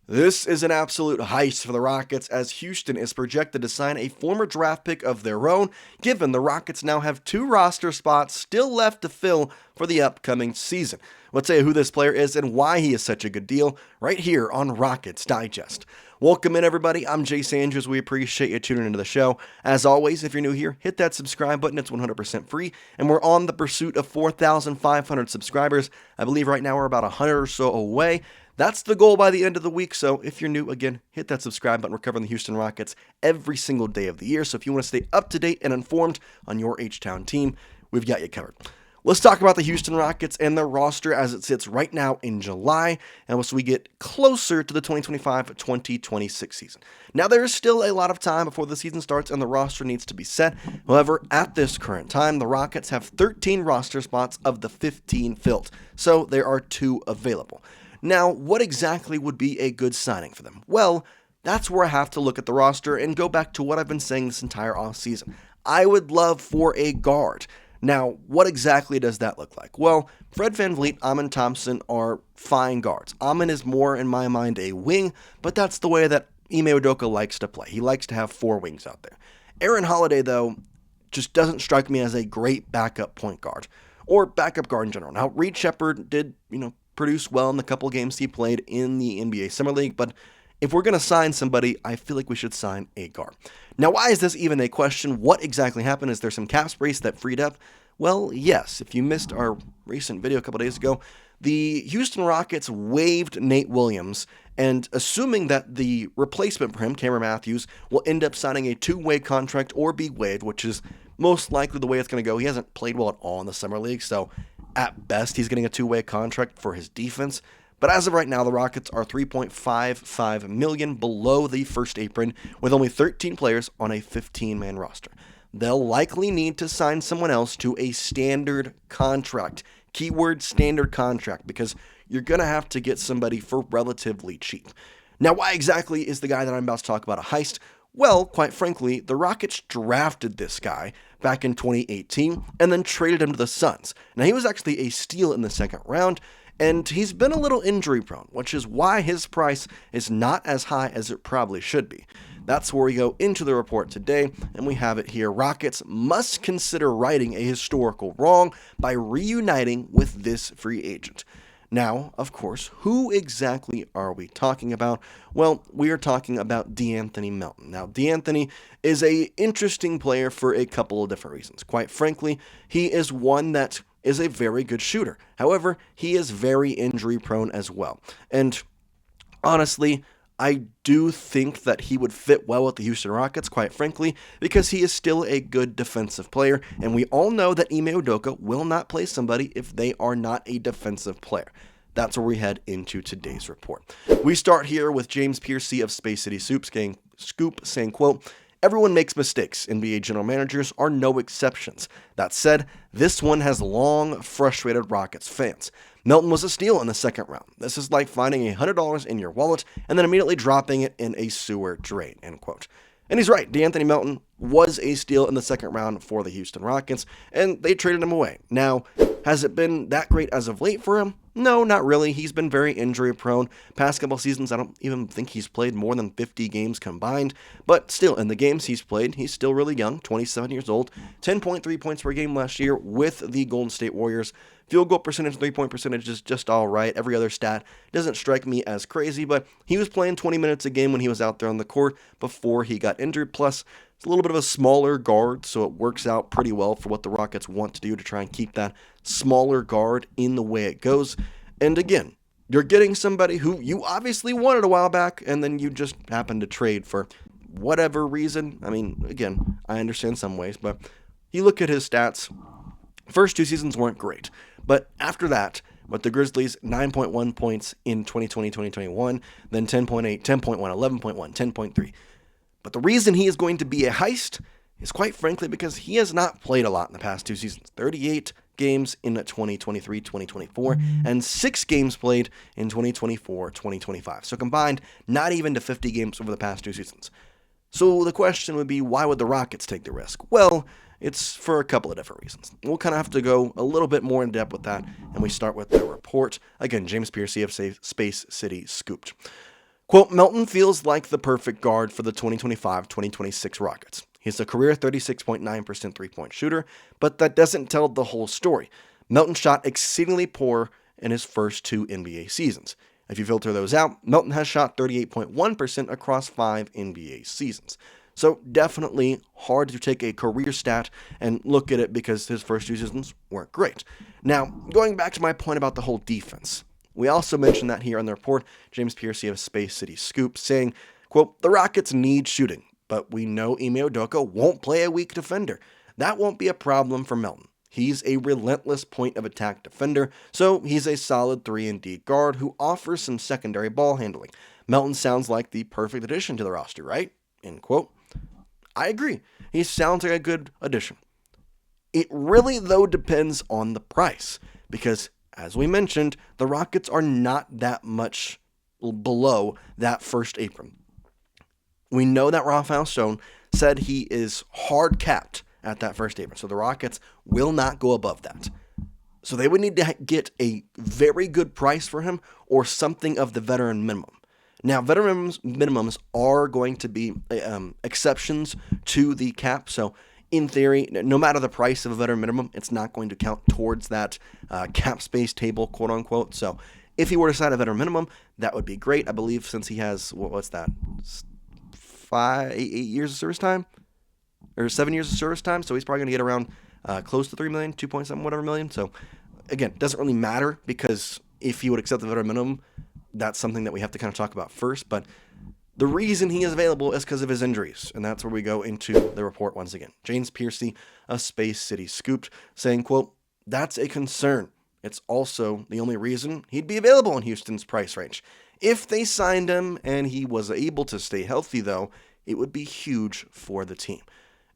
This is an absolute heist for the Rockets as Houston is projected to sign a former draft pick of their own, given the Rockets now have 2 roster spots still left to fill for the upcoming season. Let's say who this player is and why he is such a good deal right here on Rockets Digest. Welcome in, everybody. I'm Jace Andrews. We appreciate you tuning into the show. As always, if you're new here, hit that subscribe button. It's 100% free, and we're on the pursuit of 4,500 subscribers. I believe right now we're about 100 or so away. That's the goal by the end of the week, so if you're new, again, hit that subscribe button. We're covering the Houston Rockets every single day of the year, so if you want to stay up to date and informed on your H-Town team, we've got you covered. Let's talk about the Houston Rockets and their roster as it sits right now in July, and as we get closer to the 2025-2026 season. Now, there is still a lot of time before the season starts and the roster needs to be set. However, at this current time, the Rockets have 13 roster spots of the 15 filled, so there are 2 available. Now, what exactly would be a good signing for them? Well, that's where I have to look at the roster and go back to what I've been saying this entire offseason. I would love for a guard. Now, what exactly does that look like? Well, Fred VanVleet, Amen Thompson are fine guards. Amen is more, in my mind, a wing, but that's the way that Ime Udoka likes to play. He likes to have 4 wings out there. Aaron Holiday, though, just doesn't strike me as a great backup point guard or backup guard in general. Now, Reed Sheppard did, produce well in the couple games he played in the NBA Summer League, but if we're going to sign somebody, I feel like we should sign a guard. Now, why is this even a question? What exactly happened? Is there some cap space that freed up? Well, yes. If you missed our recent video a couple days ago, the Houston Rockets waived Nate Williams, and assuming that the replacement for him, Cameron Matthews, will end up signing a 2-way contract or be waived, which is most likely the way it's going to go. He hasn't played well at all in the Summer League, so at best, he's getting a 2-way contract for his defense. But as of right now, the Rockets are $3.55 million below the first apron with only 13 players on a 15-man roster. They'll likely need to sign someone else to a standard contract. Keyword standard contract, because you're going to have to get somebody for relatively cheap. Now, why exactly is the guy that I'm about to talk about a heist? Well, quite frankly, the Rockets drafted this guy back in 2018 and then traded him to the Suns. Now, he was actually a steal in the second round, and he's been a little injury prone, which is why his price is not as high as it probably should be. That's where we go into the report today, and we have it here. Rockets must consider righting a historical wrong by reuniting with this free agent. Now, of course, who exactly are we talking about? Well, we are talking about De'Anthony Melton. Now, De'Anthony is an interesting player for a couple of different reasons. Quite frankly, he is one that is a very good shooter. However, he is very injury prone as well. And honestly, I do think that he would fit well with the Houston Rockets, quite frankly, because he is still a good defensive player, and we all know that Ime Udoka will not play somebody if they are not a defensive player. That's where we head into today's report. We start here with James Piercy of Space City Scoop saying, quote, "Everyone makes mistakes. NBA general managers are no exceptions. That said, this one has long frustrated Rockets fans. Melton was a steal in the second round. This is like finding $100 in your wallet and then immediately dropping it in a sewer drain," end quote. And he's right. De'Anthony Melton was a steal in the second round for the Houston Rockets, and they traded him away. Now, has it been that great as of late for him? No, not really. He's been very injury prone. Past couple seasons, I don't even think he's played more than 50 games combined. But still, in the games he's played, he's still really young, 27 years old, 10.3 points per game last year with the Golden State Warriors. Field goal percentage, 3-point percentage is just all right. Every other stat doesn't strike me as crazy, but he was playing 20 minutes a game when he was out there on the court before he got injured. Plus, it's a little bit of a smaller guard, so it works out pretty well for what the Rockets want to do to try and keep that smaller guard in the way it goes. And again, you're getting somebody who you obviously wanted a while back, and then you just happened to trade for whatever reason. I mean, again, I understand some ways, but you look at his stats. First 2 seasons weren't great, but after that, with the Grizzlies, 9.1 points in 2020-2021, then 10.8, 10.1, 11.1, 10.3. But the reason he is going to be a heist is quite frankly because he has not played a lot in the past 2 seasons. 38 games in 2023-2024, and 6 games played in 2024-2025. So combined, not even to 50 games over the past 2 seasons. So the question would be, why would the Rockets take the risk? Well, it's for a couple of different reasons. We'll kind of have to go a little bit more in depth with that, and we start with the report. Again, James Piercy of Space City Scooped. Quote, Melton feels like the perfect guard for the 2025-2026 Rockets. He's a career 36.9% three-point shooter, but that doesn't tell the whole story. Melton shot exceedingly poor in his first 2 NBA seasons. If you filter those out, Melton has shot 38.1% across 5 NBA seasons. So definitely hard to take a career stat and look at it because his first 2 seasons weren't great. Now, going back to my point about the whole defense, we also mentioned that here on the report, James Piercy of Space City Scoop saying, quote, the Rockets need shooting, but we know Ime Udoka won't play a weak defender. That won't be a problem for Melton. He's a relentless point of attack defender, so he's a solid 3-and-D guard who offers some secondary ball handling. Melton sounds like the perfect addition to the roster, right? End quote. I agree. He sounds like a good addition. It really, though, depends on the price, because, as we mentioned, the Rockets are not that much below that first apron. We know that Rafael Stone said he is hard capped at that first apron, so the Rockets will not go above that. So they would need to get a very good price for him or something of the veteran minimum. Now, veteran minimums are going to be exceptions to the cap, so in theory, no matter the price of a veteran minimum, it's not going to count towards that cap space table, quote unquote. So if he were to sign a veteran minimum, that would be great. I believe since he has, what's that, 8 years of service time? Or 7 years of service time, so he's probably going to get around close to $3 million, 2 point something, whatever million. So again, it doesn't really matter because if he would accept the veteran minimum, that's something that we have to kind of talk about first. But the reason he is available is because of his injuries, and that's where we go into the report once again. James Piercy of Space City Scooped saying, quote, that's a concern. It's also the only reason he'd be available in Houston's price range. If they signed him and he was able to stay healthy, though, it would be huge for the team.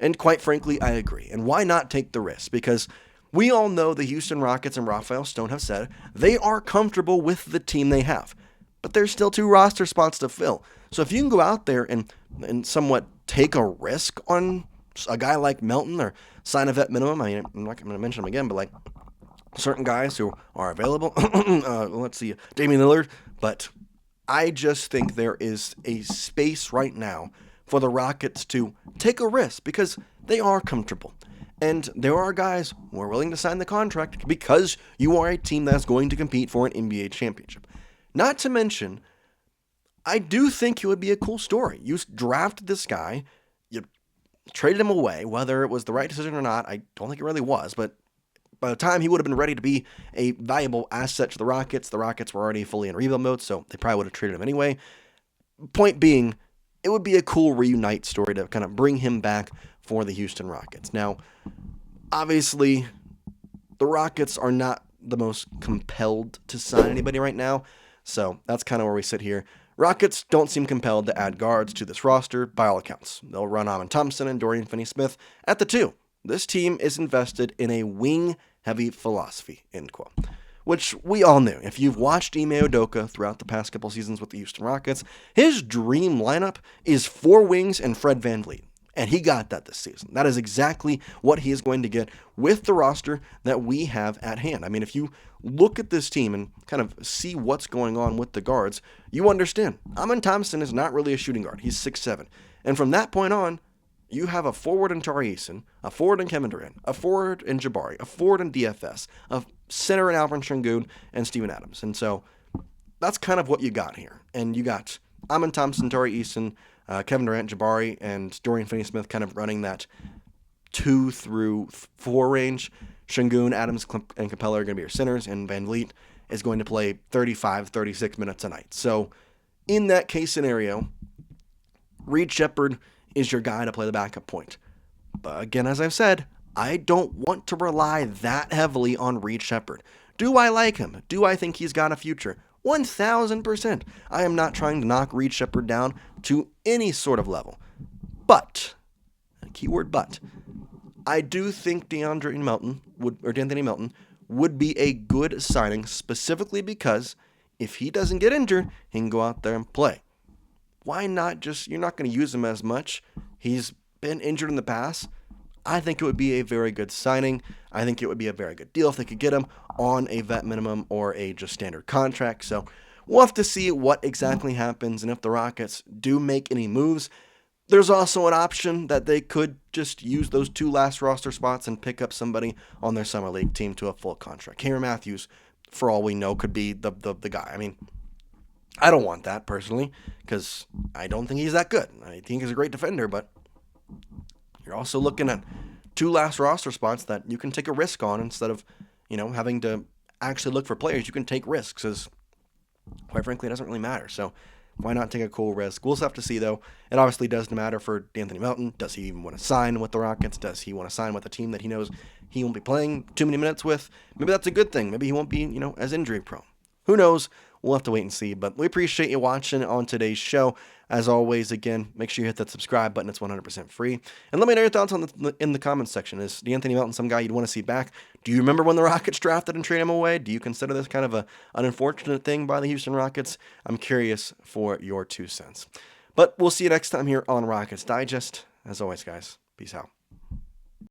And quite frankly, I agree. And why not take the risk? Because we all know the Houston Rockets and Rafael Stone have said they are comfortable with the team they have. But there's still 2 roster spots to fill. So if you can go out there and somewhat take a risk on a guy like Melton or sign a vet minimum, I mean, I'm not going to mention him again, but like certain guys who are available, let's see, Damian Lillard. But I just think there is a space right now for the Rockets to take a risk because they are comfortable. And there are guys who are willing to sign the contract because you are a team that's going to compete for an NBA championship. Not to mention, I do think it would be a cool story. You drafted this guy, you traded him away, whether it was the right decision or not, I don't think it really was, but by the time he would have been ready to be a valuable asset to the Rockets were already fully in rebuild mode, so they probably would have traded him anyway. Point being, it would be a cool reunite story to kind of bring him back for the Houston Rockets. Now, obviously, the Rockets are not the most compelled to sign anybody right now, so that's kind of where we sit here. Rockets don't seem compelled to add guards to this roster by all accounts. They'll run Alperen Thompson and Dorian Finney-Smith at the 2. This team is invested in a wing-heavy philosophy, end quote. Which we all knew. If you've watched Ime Udoka throughout the past couple seasons with the Houston Rockets, his dream lineup is 4 wings and Fred VanVleet. And he got that this season. That is exactly what he is going to get with the roster that we have at hand. I mean, if you look at this team and kind of see what's going on with the guards, you understand. Alperen Thompson is not really a shooting guard. He's 6'7". And from that point on, you have a forward in Tari Eason, a forward in Kevin Durant, a forward in Jabari, a forward in DFS, a center in Alperen Şengün, and Steven Adams. And so that's kind of what you got here. And you got Alperen Thompson, Tari Eason, Kevin Durant, Jabari, and Dorian Finney-Smith kind of running that 2 through 4 range. Şengün, Adams, and Capella are going to be your centers, and VanVleet is going to play 35, 36 minutes a night. So in that case scenario, Reed Sheppard is your guy to play the backup point. But again, as I've said, I don't want to rely that heavily on Reed Sheppard. Do I like him? Do I think he's got a future? 1,000%. I am not trying to knock Reed Sheppard down to any sort of level. But, keyword but, I do think De'Anthony Melton would be a good signing specifically because if he doesn't get injured, he can go out there and play. Why not you're not going to use him as much. He's been injured in the past. I think it would be a very good signing. I think it would be a very good deal if they could get him on a vet minimum or a just standard contract. So we'll have to see what exactly happens and if the Rockets do make any moves. There's also an option that they could just use those 2 last roster spots and pick up somebody on their summer league team to a full contract. Cameron Matthews, for all we know, could be the guy. I mean, I don't want that personally because I don't think he's that good. I think he's a great defender, but you're also looking at 2 last roster spots that you can take a risk on instead of, having to actually look for players. You can take risks, as quite frankly, it doesn't really matter. So why not take a cool risk? We'll just have to see, though. It obviously doesn't matter for De'Anthony Melton. Does he even want to sign with the Rockets? Does he want to sign with a team that he knows he won't be playing too many minutes with? Maybe that's a good thing. Maybe he won't be, as injury prone. Who knows? We'll have to wait and see. But we appreciate you watching on today's show. As always, again, make sure you hit that subscribe button. It's 100% free. And let me know your thoughts in the comments section. Is De'Anthony Melton some guy you'd want to see back? Do you remember when the Rockets drafted and traded him away? Do you consider this kind of an unfortunate thing by the Houston Rockets? I'm curious for your 2 cents. But we'll see you next time here on Rockets Digest. As always, guys, peace out.